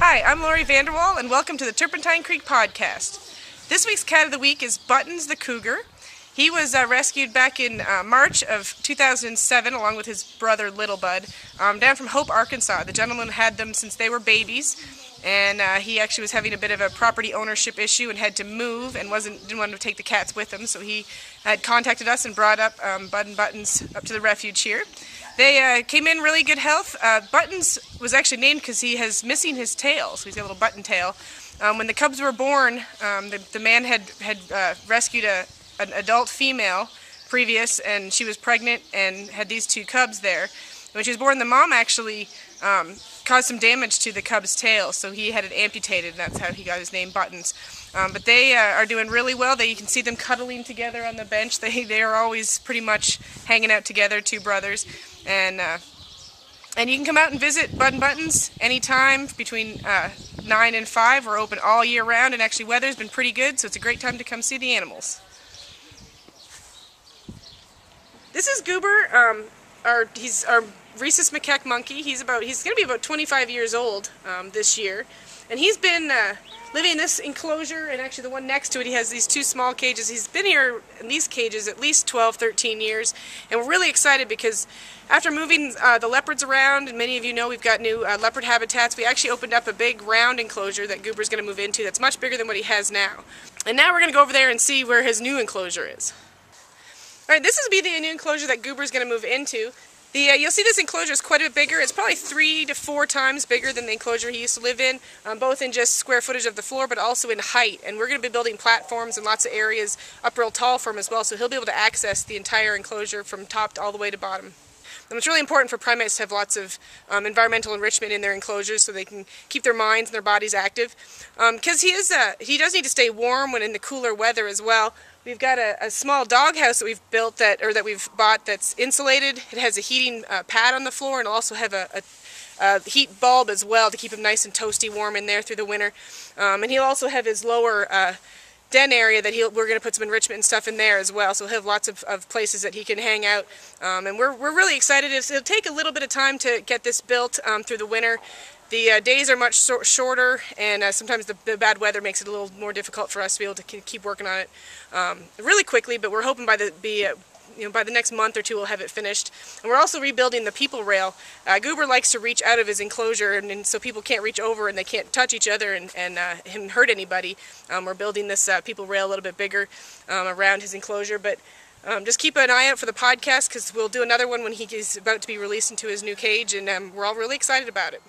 Hi, I'm Lori Vanderwall, and welcome to the Turpentine Creek Podcast. This week's cat of the week is Buttons the Cougar. He was rescued back in March of 2007, along with his brother Little Bud, down from Hope, Arkansas. The gentleman had them since they were babies, and he actually was having a bit of a property ownership issue and had to move and didn't want to take the cats with him, so he had contacted us and brought up Bud and Buttons up to the refuge here. They came in really good health. Buttons was actually named because he has missing his tail, so he's got a little button tail. When the cubs were born, the man had rescued an adult female previous, and she was pregnant and had these two cubs there. When she was born, the mom actually caused some damage to the cub's tail, so he had it amputated, and that's how he got his name Buttons. But they are doing really well. You can see them cuddling together on the bench. They are always pretty much hanging out together, two brothers. And you can come out and visit Bud and Buttons anytime between 9 and 5. We're open all year round, and actually weather's been pretty good, so it's a great time to come see the animals. This is Goober. He's our rhesus macaque monkey. He's going to be about 25 years old this year, and he's been living in this enclosure, and actually the one next to it, he has these two small cages. He's been here in these cages at least 12, 13 years, and we're really excited because after moving the leopards around, and many of you know we've got new leopard habitats, we actually opened up a big round enclosure that Goober's going to move into that's much bigger than what he has now. And now we're going to go over there and see where his new enclosure is. Alright, this is the new enclosure that Goober's going to move into. You'll see this enclosure is quite a bit bigger. It's probably 3 to 4 times bigger than the enclosure he used to live in, both in just square footage of the floor, but also in height. And we're going to be building platforms and lots of areas up real tall for him as well, so he'll be able to access the entire enclosure from top all the way to bottom. And it's really important for primates to have lots of environmental enrichment in their enclosures so they can keep their minds and their bodies active. Because he does need to stay warm when in the cooler weather as well. We've got a small doghouse that we've built that we've bought that's insulated. It has a heating pad on the floor, and it'll also have a heat bulb as well to keep him nice and toasty warm in there through the winter. And he'll also have his lower den area that we're going to put some enrichment and stuff in there as well. So he'll have lots of places that he can hang out. And we're really excited. It'll take a little bit of time to get this built through the winter. The days are much shorter, and sometimes the bad weather makes it a little more difficult for us to be able to keep working on it really quickly. But we're hoping by the next month or two we'll have it finished. And we're also rebuilding the people rail. Goober likes to reach out of his enclosure, and so people can't reach over and they can't touch each other and hurt anybody. We're building this people rail a little bit bigger around his enclosure. But just keep an eye out for the podcast, because we'll do another one when he is about to be released into his new cage, and we're all really excited about it.